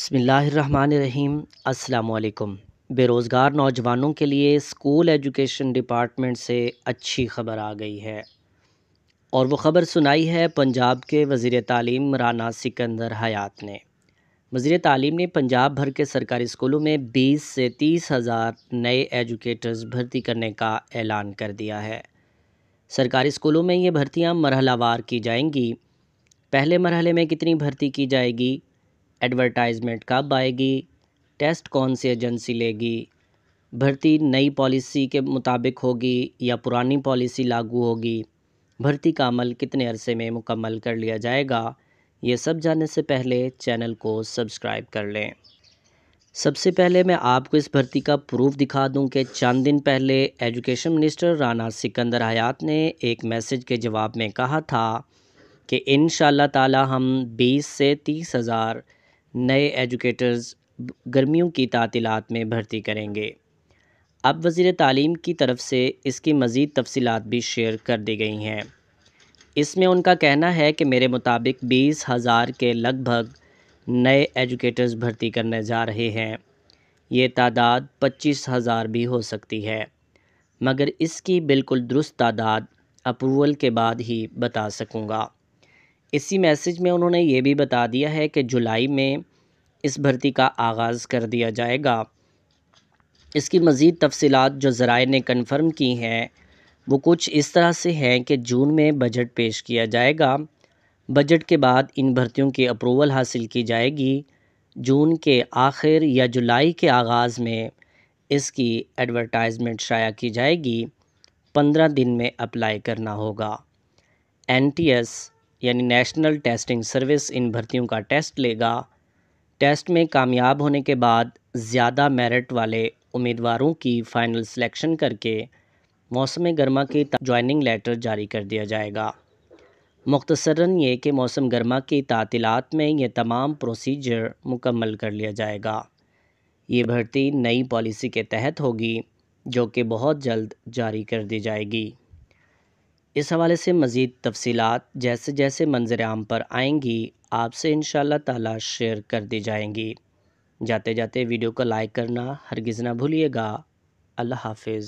بسم اللہ الرحمن الرحیم۔ السلام علیکم۔ بے روزگار نوجوانوں کے لیے اسکول ایجوکیشن ڈپارٹمنٹ سے اچھی خبر آ گئی ہے، اور وہ خبر سنائی ہے پنجاب کے وزیر تعلیم رانا سکندر حیات نے۔ وزیر تعلیم نے پنجاب بھر کے سرکاری اسکولوں میں 20 سے 30 ہزار نئے ایجوکیٹرز بھرتی کرنے کا اعلان کر دیا ہے۔ سرکاری اسکولوں میں یہ بھرتیاں مرحلہ وار کی جائیں گی۔ پہلے مرحلے میں کتنی بھرتی کی جائے گی، ایڈورٹائزمنٹ کب آئے گی، ٹیسٹ کون سی ایجنسی لے گی، بھرتی نئی پالیسی کے مطابق ہوگی یا پرانی پالیسی لاگو ہوگی، بھرتی کا عمل کتنے عرصے میں مکمل کر لیا جائے گا، یہ سب جاننے سے پہلے چینل کو سبسکرائب کر لیں۔ سب سے پہلے میں آپ کو اس بھرتی کا پروف دکھا دوں کہ چند دن پہلے ایجوکیشن منسٹر رانا سکندر حیات نے ایک میسج کے جواب میں کہا تھا کہ انشاءاللہ تعالی ہم 20 سے 30 ہزار نئے ایجوکیٹرز گرمیوں کی تعطیلات میں بھرتی کریں گے۔ اب وزیر تعلیم کی طرف سے اس کی مزید تفصیلات بھی شیئر کر دی گئی ہیں۔ اس میں ان کا کہنا ہے کہ میرے مطابق 20 ہزار کے لگ بھگ نئے ایجوکیٹرز بھرتی کرنے جا رہے ہیں۔ یہ تعداد 25 ہزار بھی ہو سکتی ہے، مگر اس کی بالکل درست تعداد اپروول کے بعد ہی بتا سکوں گا۔ اسی میسج میں انہوں نے یہ بھی بتا دیا ہے کہ جولائی میں اس بھرتی کا آغاز کر دیا جائے گا۔ اس کی مزید تفصیلات جو ذرائع نے کنفرم کی ہیں وہ کچھ اس طرح سے ہیں کہ جون میں بجٹ پیش کیا جائے گا، بجٹ کے بعد ان بھرتیوں کی اپروول حاصل کی جائے گی، جون کے آخر یا جولائی کے آغاز میں اس کی ایڈورٹائزمنٹ شائع کی جائے گی، 15 دن میں اپلائی کرنا ہوگا۔ NTS یعنی نیشنل ٹیسٹنگ سروس ان بھرتیوں کا ٹیسٹ لے گا۔ ٹیسٹ میں کامیاب ہونے کے بعد زیادہ میرٹ والے امیدواروں کی فائنل سلیکشن کر کے موسم گرما کی جوائننگ لیٹر جاری کر دیا جائے گا۔ مختصراً یہ کہ موسم گرما کی تعطیلات میں یہ تمام پروسیجر مکمل کر لیا جائے گا۔ یہ بھرتی نئی پالیسی کے تحت ہوگی جو کہ بہت جلد جاری کر دی جائے گی۔ اس حوالے سے مزید تفصیلات جیسے جیسے منظر عام پر آئیں گی آپ سے انشاءاللہ تعالی شیئر کر دی جائیں گی۔ جاتے جاتے ویڈیو کو لائک کرنا ہرگز نہ بھولیے گا۔ اللہ حافظ۔